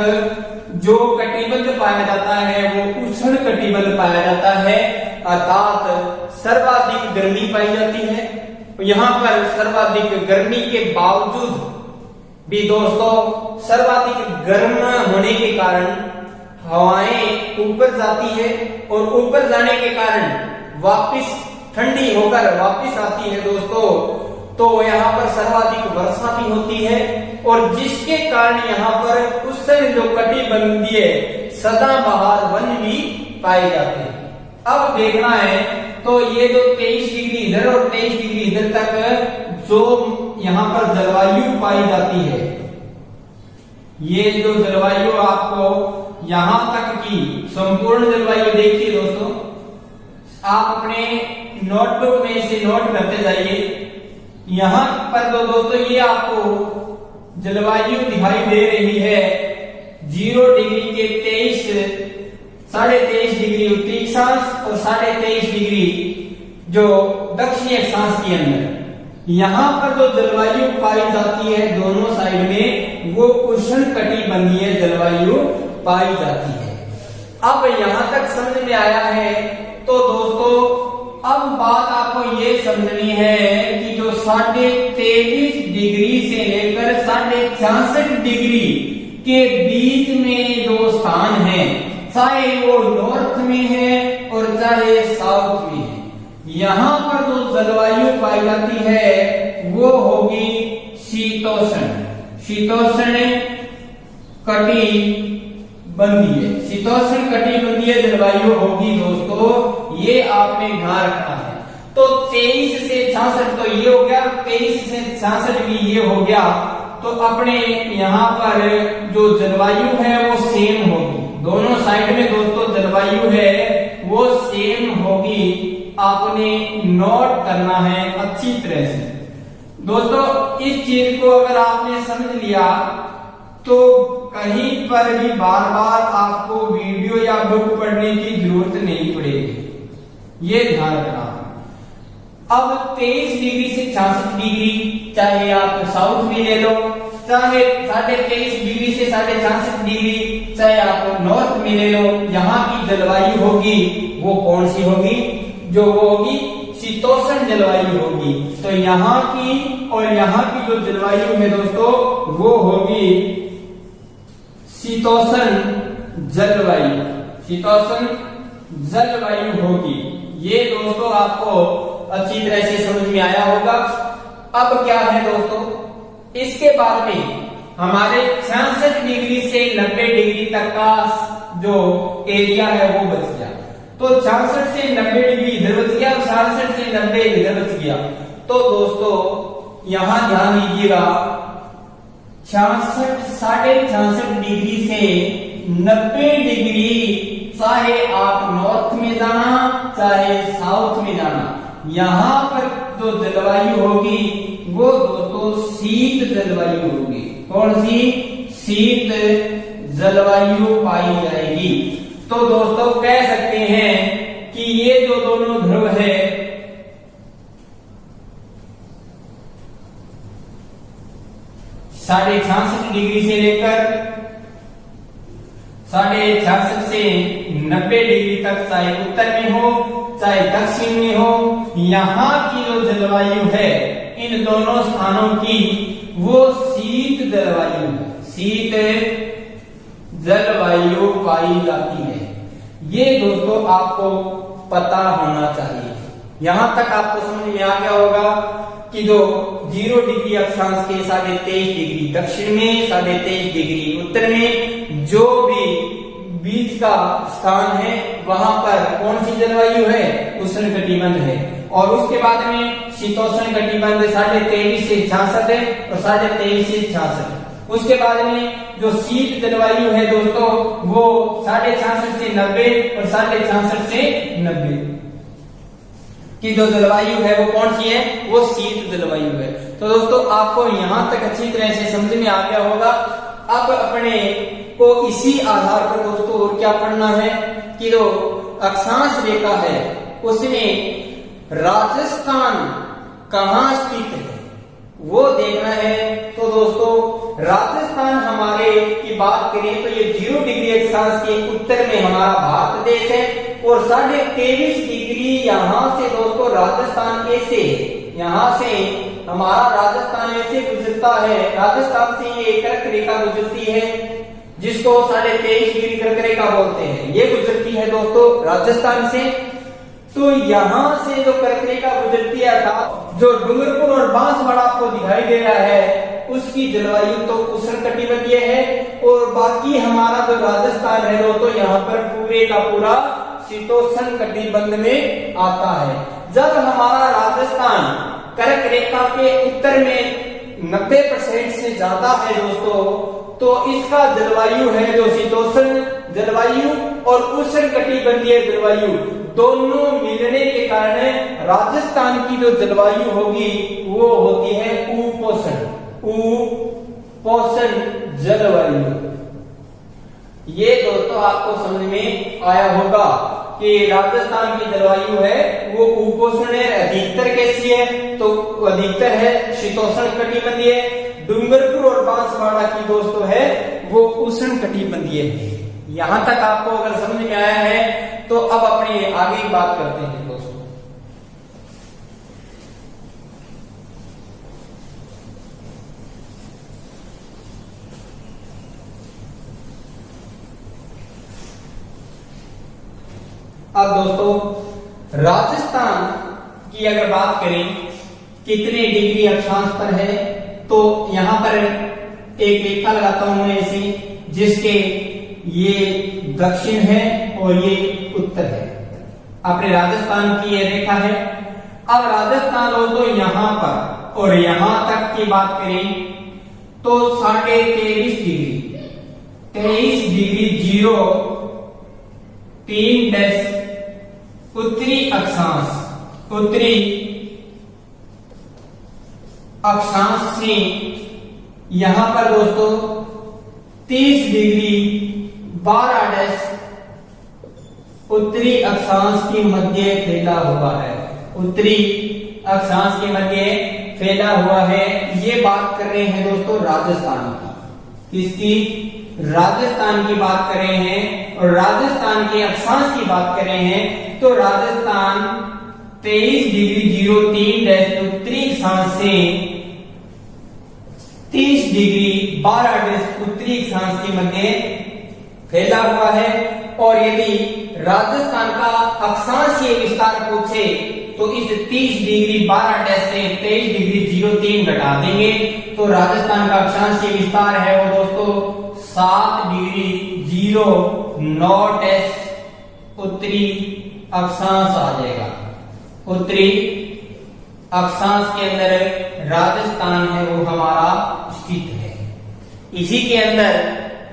Speaker 1: जो कटिबंध पाया जाता है वो उष्ण कटिबंध पाया जाता है, अर्थात सर्वाधिक गर्मी पाई जाती है। यहाँ पर सर्वाधिक गर्मी के बावजूद भी दोस्तों सर्वाधिक गर्म होने के कारण हवाएं ऊपर जाती है और ऊपर जाने के कारण वापस ठंडी होकर वापस आती है दोस्तों। तो यहाँ पर सर्वाधिक वर्षा भी होती है और जिसके कारण यहाँ पर उस समय जो कटिबंधीय सदाबहार वन भी पाए जाते हैं। अब देखना है तो ये जो 23 डिग्री इधर और 23 डिग्री इधर तक जो यहाँ पर जलवायु पाई जाती है, ये जो जलवायु आपको यहाँ तक की संपूर्ण जलवायु देखिए दोस्तों, आप अपने नोटबुक में इसे नोट करते जाइए। यहाँ पर तो दोस्तों ये आपको जलवायु दिखाई दे रही है 0 डिग्री के 23.5 डिग्री उत्तरी अक्षांश और 23.5 डिग्री जो दक्षिणी अक्षांश के अंदर। यहाँ पर जो जलवायु पाई जाती है दोनों साइड में वो उष्ण कटिबंधीय जलवायु पाई जाती है। अब यहाँ तक समझ में आया है तो दोस्तों अब बात आपको ये समझनी है कि जो 23.5 डिग्री से लेकर 66.5 डिग्री के बीच में जो स्थान है, चाहे वो नॉर्थ में है और चाहे साउथ में है, यहाँ पर जो जलवायु पाई जाती है वो होगी शीतोष्ण कटिबंधीय जलवायु होगी दोस्तों। ये आपने ध्यान रखना है। तो 23 से 66 तो ये हो गया, 23 से 66 भी ये हो गया। तो अपने यहाँ पर जो जलवायु है वो सेम होगी, दोनों साइड में दोस्तों जलवायु है वो सेम होगी। आपने नोट करना है अच्छी तरह से। दोस्तों इस चीज को अगर आपने समझ लिया तो कहीं पर भी बार बार आपको वीडियो या बुक पढ़ने की जरूरत नहीं पड़ेगी, ये ध्यान रखना। अब 23 डिग्री से 66 डिग्री चाहे आप साउथ में ले लो, चाहे 23.5 डिग्री से 66.5 डिग्री चाहे आप नॉर्थ में ले लो, यहाँ की जलवायु होगी वो कौन सी होगी? जो वो होगी शीतोष्ण जलवायु होगी। तो यहाँ की और यहाँ की जो जलवायु है दोस्तों वो होगी शीतोष्ण जलवायु, शीतोष्ण जलवायु होगी। ये दोस्तों आपको अच्छी तरह से समझ में आया होगा। अब क्या है दोस्तों, इसके बाद में हमारे 66 डिग्री से 90 डिग्री तक का जो एरिया है वो बच गया। तो 66 से 90 डिग्री इधर बच गया, 66 से 90 इधर बच गया। तो दोस्तों यहां ध्यान दीजिएगा, 66.5 डिग्री से 90 डिग्री चाहे आप नॉर्थ में जाना चाहे साउथ में जाना, यहां पर जो जलवायु होगी वो दोस्तों शीत जलवायु होगी। कौन सी? शीत जलवायु पाई जाएगी। तो दोस्तों कह सकते हैं कि ये जो दोनों ध्रुव है साढ़े 66 डिग्री से लेकर 66.5 से 90 डिग्री तक, चाहे उत्तर में हो चाहे दक्षिण में हो, यहाँ की जो जलवायु है इन दोनों स्थानों की वो शीत जलवायु है, शीत जलवायु पाई जाती है। ये दोस्तों आपको पता होना चाहिए। यहां तक आपको समझ में आ गया होगा कि जो 0 डिग्री अक्षांश के 23.5 डिग्री दक्षिण में, 23.5 डिग्री उत्तर में जो भी बीच का स्थान है वहां पर कौन सी जलवायु है? उष्ण कटिबंध है। और उसके बाद में शीतोष्ण कटिबंध 23.5 से 66 है और 23.5 से 66। उसके बाद में जो शीत जलवायु है दोस्तों वो 66.5 से 90 और 66.5 से 90 की जो जलवायु है वो कौन सी है? वो शीत जलवायु है। तो दोस्तों आपको यहां तक अच्छी तरह से समझ में आ गया होगा। अब अपने को इसी आधार पर दोस्तों और क्या पढ़ना है कि जो अक्षांश रेखा है उसमें राजस्थान कहां स्थित है वो देखना है। तो दोस्तों राजस्थान हमारे की बात करें तो ये 0 डिग्री अक्षांश के उत्तर में हमारा भारत देश है और 23.5 डिग्री यहाँ से दोस्तों राजस्थान कैसे, यहाँ से हमारा राजस्थान ऐसे गुजरता है, राजस्थान से ये कर्क रेखा गुजरती है जिसको 23.5 डिग्री कर्क रेखा बोलते हैं। ये गुजरती है दोस्तों राजस्थान से। तो यहां से जो कर्क रेखा गुजरती है अर्थात जो डूंगरपुर और बांसवाड़ा आपको दिखाई दे रहा है उसकी जलवायु तो उष्ण कटिबंधीय है और बाकी हमारा जो राजस्थान है दोस्तों यहाँ पर पूरे का पूरा शीतोष्ण कटिबंध में आता है। जब हमारा राजस्थान कर्क रेखा के उत्तर में 90% से ज्यादा है दोस्तों तो इसका जलवायु है जो शीतोष्ण जलवायु और उष्ण कटिबंधीय जलवायु दोनों मिलने के कारण राजस्थान की जो जलवायु होगी वो होती है उपोष्ण जलवायु। ये दोस्तों आपको समझ में आया होगा कि राजस्थान की जलवायु है वो उपोष्ण है। अधिकतर कैसी है? तो अधिकतर है शीतोष्ण कटिबंधीय। डूंगरपुर और बांसवाड़ा की दोस्तों है वो उष्ण कटिबंधीय है। यहां तक आपको अगर समझ में आया है तो अब अपने आगे की बात करते हैं दोस्तों। अब दोस्तों राजस्थान की अगर बात करें कितने डिग्री अक्षांश पर है तो यहां पर एक रेखा लगाता हूं मैं ऐसी जिसके ये दक्षिण है और ये उत्तर है। अपने राजस्थान की ये रेखा है। अब राजस्थान दोस्तों यहां पर और यहां तक की बात करें तो 23.5 डिग्री 23 डिग्री 0 3 उत्तरी अक्षांश उत्तरी अक्षांश से यहां पर दोस्तों 30 डिग्री 12' उत्तरी अक्षांश के मध्य फैला हुआ है। उत्तरी अक्षांश के मध्य फैला हुआ है। ये बात कर रहे हैं दोस्तों राजस्थान की। किसकी? राजस्थान की बात कर रहे हैं। और राजस्थान के अक्षांश की बात कर रहे हैं तो राजस्थान 23 डिग्री 03' उत्तरी अक्षांश से 30 डिग्री 12' उत्तरी अक्षांश के मध्य फैला हुआ है। और यदि राजस्थान का अक्षांशीय विस्तार पूछे तो इस 30 डिग्री 12' से 23 डिग्री 03 घटा देंगे तो राजस्थान का अक्षांशीय विस्तार है वो दोस्तों 7 डिग्री 09' उत्तरी अक्षांश आ जाएगा। उत्तरी अक्षांश के अंदर राजस्थान है वो हमारा स्थित है। इसी के अंदर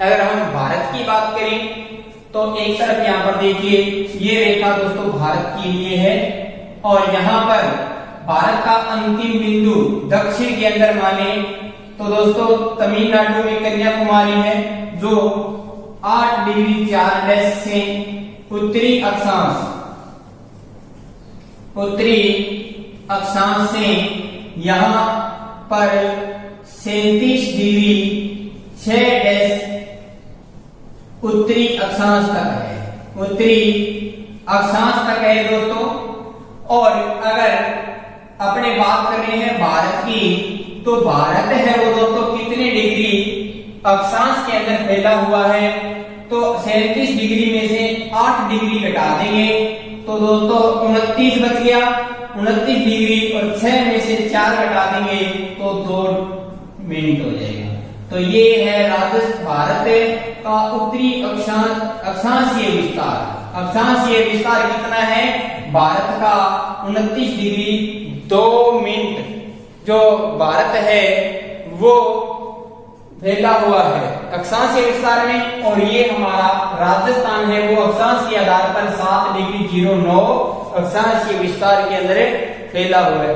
Speaker 1: अगर हम भारत की बात करें तो एक तरफ यहां पर देखिए ये रेखा दोस्तों भारत के लिए है और यहां पर भारत का अंतिम बिंदु दक्षिण के अंदर माने तो दोस्तों तमिलनाडु में कन्याकुमारी है जो 8 डिग्री 4' से उत्तरी अक्षांश से यहां पर 37 डिग्री 6' उत्तरी अक्षांश तक है। उत्तरी अक्षांश तक है दोस्तों। और अगर अपने बात कर रहे हैं भारत की तो भारत है वो दोस्तों कितने डिग्री अक्षांश के अंदर फैला हुआ है तो 37 डिग्री में से 8 डिग्री घटा देंगे तो दोस्तों 29 बच गया। 29 डिग्री और 6 में से 4 घटा देंगे तो 2 मिनट हो जाएगा। तो ये है भारत का उत्तरी अक्षांशीय विस्तार। अक्षांशीय विस्तार कितना है भारत का 29 डिग्री 2 मिनट जो भारत है वो फैला हुआ है अक्षांशीय विस्तार में। और ये हमारा राजस्थान है वो अक्षांश के आधार पर 7 डिग्री 09 अक्षांशीय विस्तार के अंदर फैला हुआ है।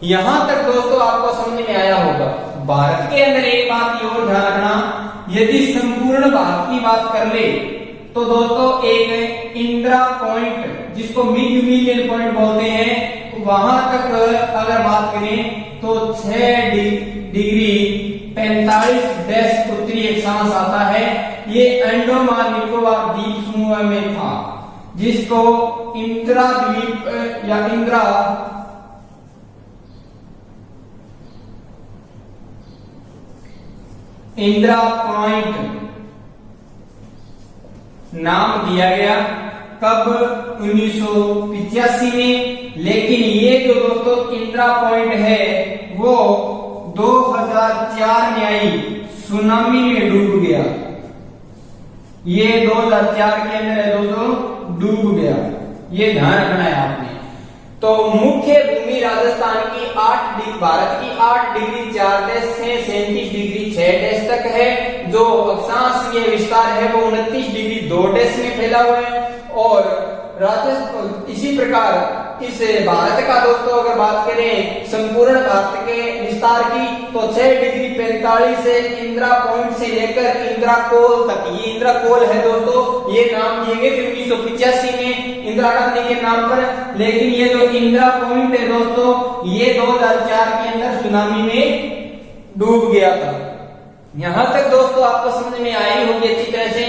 Speaker 1: यहां तक दोस्तों आपको समझ में आया होगा। भारत के अंदर एक बात और ध्यान रखना, यदि संपूर्ण भारत की बात कर ले तो दोस्तों एक इंदिरा पॉइंट जिसको मिड मिलियन पॉइंट बोलते हैं वहां तक अगर बात करें तो 6 डिग्री 45' उत्तरी अक्षांश आता है। ये अंडमान निकोबार द्वीप समूह में था जिसको इंदिरा द्वीप या इंदिरा पॉइंट नाम दिया गया कब 1985 में। लेकिन ये जो दोस्तों इंदिरा पॉइंट है वो 2004 में आई सुनामी में डूब गया। ये 2004 के अंदर है दोस्तों डूब गया। ये ध्यान रखना है आपने। तो मुख्य भूमि राजस्थान की भारत की 8 डिग्री 4' से 37 डिग्री 6' तक है। जो अक्षांशीय विस्तार है वो 29 डिग्री 2' में फैला हुआ है। और राजस्थान इसी प्रकार इस भारत का दोस्तों अगर बात करें संपूर्ण भारत के विस्तार की तो 6 डिग्री 45 से इंदिरा पॉइंट से लेकर इंदिरा कोल तक। ये इंदिरा कोल है दोस्तों, ये नाम दिए गए थे 1985 में इंदिरा गांधी के नाम पर। लेकिन ये जो इंदिरा पॉइंट है दोस्तों ये 2004 के अंदर सुनामी में डूब गया था। यहां तक दोस्तों आपको समझ में आई होगी अच्छी तरह से।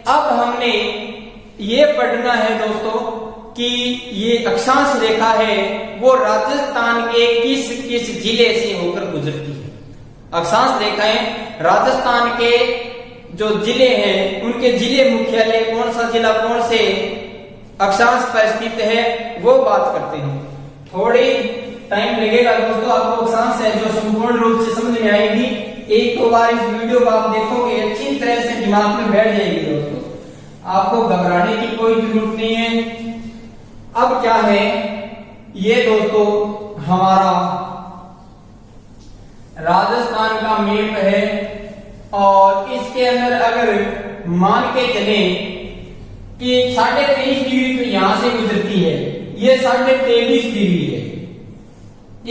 Speaker 1: अब हमने ये पढ़ना है दोस्तों कि ये अक्षांश रेखा है वो राजस्थान के किस किस जिले से होकर गुजरती है। अक्षांश रेखाएं राजस्थान के जो जिले हैं उनके जिले मुख्यालय कौन सा जिला कौन से अक्षांश पर स्थित है वो बात करते हैं। थोड़ी टाइम लगेगा दोस्तों आपको अक्षांश है जो संपूर्ण रूप से समझ में आएगी। एक दो बार इस वीडियो को आप देखोगे अच्छी तरह से दिमाग में बैठ जाएगी दोस्तों, आपको घबराने की कोई जरूरत नहीं है। अब क्या है ये दोस्तों हमारा राजस्थान का मैप है और इसके अंदर अगर मान के चले कि 23.5 डिग्री तो यहां से गुजरती है, ये 23.5 है।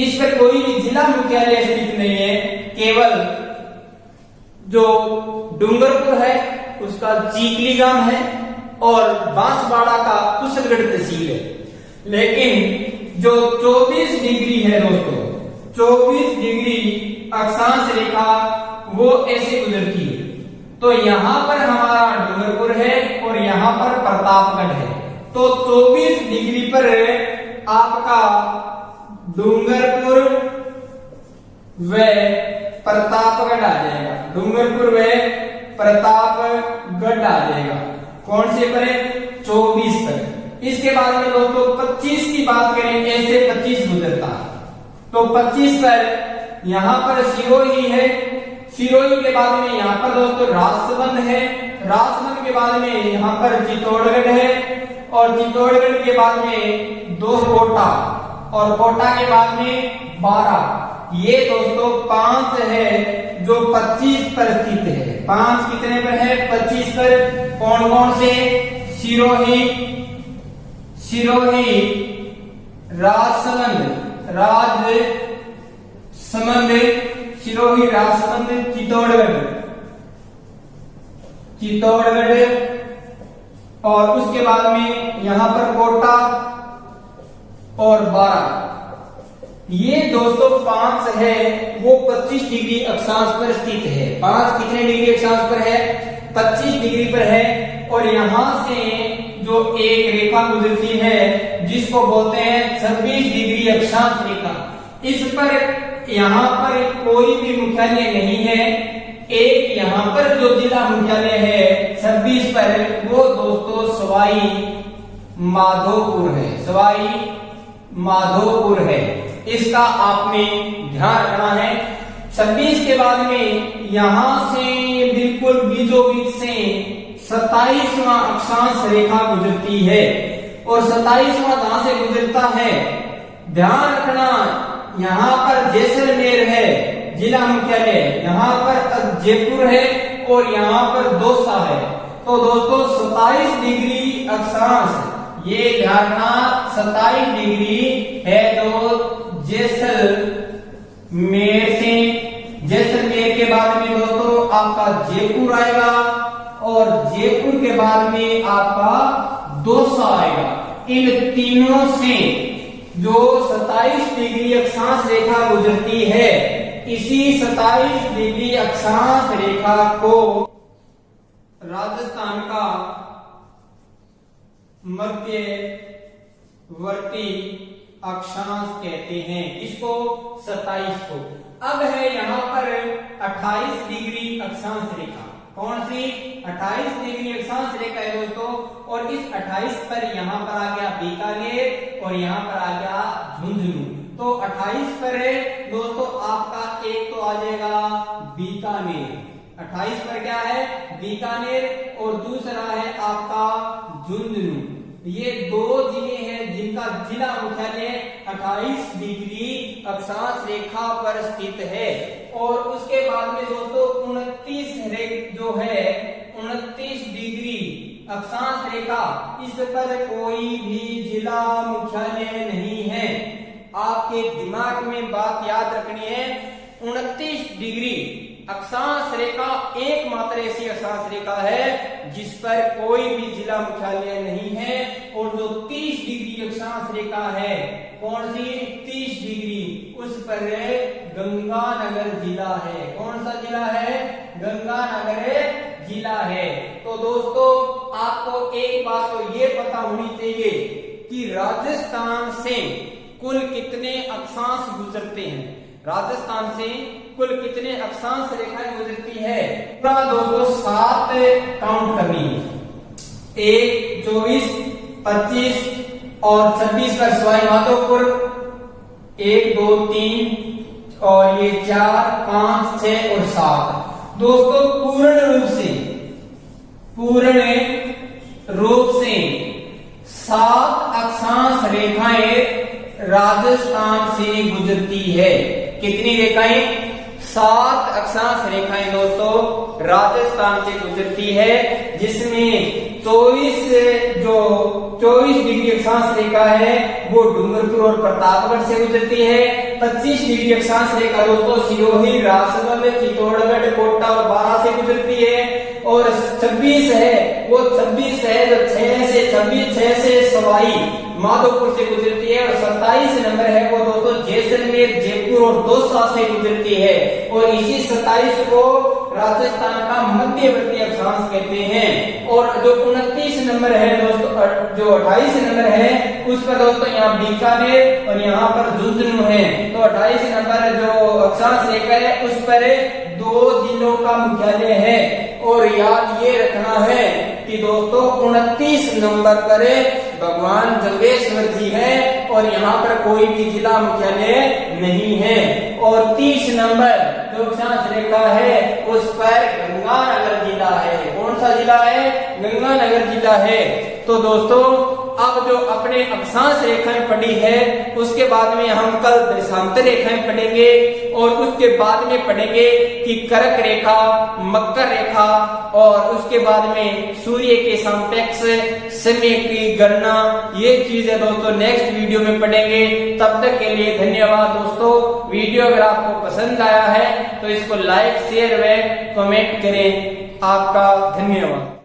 Speaker 1: इस पर कोई भी जिला मुख्यालय स्थित नहीं है, केवल जो डूंगरपुर है उसका चीखली गांव है और बांसवाड़ा का कुशलगढ़ तहसील है। लेकिन जो 24 डिग्री है दोस्तों, 24 डिग्री अक्षांश रेखा वो ऐसे गुजरती है। तो यहां पर हमारा डूंगरपुर है और यहां पर प्रतापगढ़ है। तो 24 डिग्री पर आपका डूंगरपुर व प्रतापगढ़ आ जाएगा, डूंगरपुर व प्रतापगढ़ आ जाएगा। कौन से पर है? 24 पर। इसके बाद में दोस्तों 25 की बात करें, ऐसे 25 गुजरता है। तो 25 पर यहां पर सिरोही है, सिरोही के बाद में यहां पर दोस्तों राजसमंद है, राजसमंद के बाद में यहां पर चित्तौड़गढ़ है और चित्तौड़गढ़ के बाद में 2 कोटा और कोटा के बाद में 12। ये दोस्तों 5 है जो 25 पर स्थित है। 5 कितने पर है? 25 पर। कौन कौन से? सिरोही, सिरोही, राजसमंद, राजसमंद, सिरोही, राजसमंद, चित्तौड़गढ़, चित्तौड़गढ़ और उसके बाद में यहां पर कोटा और 12। ये दोस्तों 5 है वो 25 डिग्री अक्षांश पर स्थित है। 5 कितने डिग्री अक्षांश पर है? 25 डिग्री पर है। और यहां से जो एक रेखा गुजरती है जिसको बोलते हैं 26 डिग्री अक्षांश रेखा, इस पर यहां पर कोई भी मुख्यालय नहीं है। एक यहां पर जो जिला मुख्यालय है 26 पर, वो दोस्तों सवाई माधोपुर है, सवाई माधोपुर है। इसका आपने ध्यान रखना है। 26 के बाद में यहां से बिल्कुल बीचों बीच से 27वां अक्षांश रेखा गुजरती है और 27वां जहां से गुजरता है, ध्यान रखना, यहां पर जैसलमेर है जिला मुख्यालय, यहां पर जयपुर है और यहां पर दौसा है। तो दोस्तों 27 डिग्री अक्षांश, ये ध्यान रखना 27 डिग्री है तो जैसलमेर से, जैसलमेर के बाद में दोस्तों आपका जयपुर आएगा और जयपुर के बाद में आपका दौसा आएगा। इन तीनों से जो 27 डिग्री अक्षांश रेखा गुजरती है, इसी 27 डिग्री अक्षांश रेखा को राजस्थान का मध्यवर्ती अक्षांश कहते हैं, इसको 27 को। अब है यहां पर 28 डिग्री अक्षांश रेखा। कौन सी? 28 डिग्री अक्षांश रेखा है दोस्तों। और इस 28 पर यहां पर आ गया बीकानेर और यहां पर आ गया झुंझुनू। तो 28 पर है दोस्तों आपका एक तो आ जाएगा बीकानेर, 28 पर क्या है? बीकानेर, और दूसरा है आपका झुंझुनू। ये 2 जिले हैं जिनका जिला मुख्यालय 28 डिग्री अक्षांश रेखा पर स्थित है। और उसके बाद में दोस्तों 29 जो है 29 डिग्री अक्षांश रेखा, इस पर कोई भी जिला मुख्यालय नहीं है। आपके दिमाग में बात याद रखनी है, 29 डिग्री अक्षांश रेखा एकमात्र ऐसी अक्षांश रेखा है जिस पर कोई भी जिला मुख्यालय नहीं है। और जो 30 डिग्री अक्षांश रेखा है, कौन सी? 30 डिग्री, उस पर गंगानगर जिला है। कौन सा जिला है? गंगानगर जिला है। तो दोस्तों आपको एक बात तो ये पता होनी चाहिए कि राजस्थान से कुल कितने अक्षांश गुजरते हैं, राजस्थान से कुल कितने अक्षांश रेखाएं गुजरती है। पूरा दोस्तों 7 काउंट करनी है। 1, 24, 25 और 26 पर सवाई माधोपुर, 1, 2, 3 और ये 4, 5, 6 और 7। दोस्तों पूर्ण रूप से 7 अक्षांश रेखाएं राजस्थान से गुजरती है। कितनी रेखाएं? 7 अक्षांश रेखाएं दोस्तों राजस्थान से गुजरती है, जिसमें 24 24 डिग्री अक्षांश रेखा है वो डूंगरपुर और प्रतापगढ़ से गुजरती है। 25 डिग्री अक्षांश रेखा दोस्तों सिरोही, राजगढ़, चित्तौड़गढ़, कोटा और बारा से गुजरती है। और 26 है वो 26 है जो 6 से 26, 6 से सवाई माधोपुर से गुजरती है। और 27 नंबर है वो दोस्तों जैसलमेर, जयपुर और दौसा से गुजरती है। और इसी 27 को राजस्थान का मध्यवर्ती अक्षांश कहते हैं। और जो 29 नंबर है दोस्तों, जो 28 नंबर है उस पर दोस्तों यहाँ बीकानेर और यहाँ पर झुंझुनू है। तो 28 नंबर जो अक्षांश रेखा है उस पर 2 जिलों का मुख्यालय है। और याद ये रखना है कि दोस्तों 29 नंबर पर भगवान जंगेश्वर जी है और यहाँ पर कोई भी जिला मुख्यालय नहीं है। और 30 नंबर जो अक्षांश रेखा है उस पर गंगानगर जिला है। कौन सा जिला है? गंगानगर जिला है। तो दोस्तों अब जो अपने अक्षांश रेखाएं पढ़ी है उसके बाद में हम कल देशांतर रेखाएं पढ़ेंगे और उसके बाद में पढ़ेंगे कि कर्क रेखा, मकर रेखा और उसके बाद में सूर्य के सापेक्ष समय की गणना, ये चीजें दोस्तों नेक्स्ट वीडियो में पढ़ेंगे। तब तक के लिए धन्यवाद दोस्तों। वीडियो अगर आपको पसंद आया है तो इसको लाइक, शेयर व कमेंट करें। आपका धन्यवाद।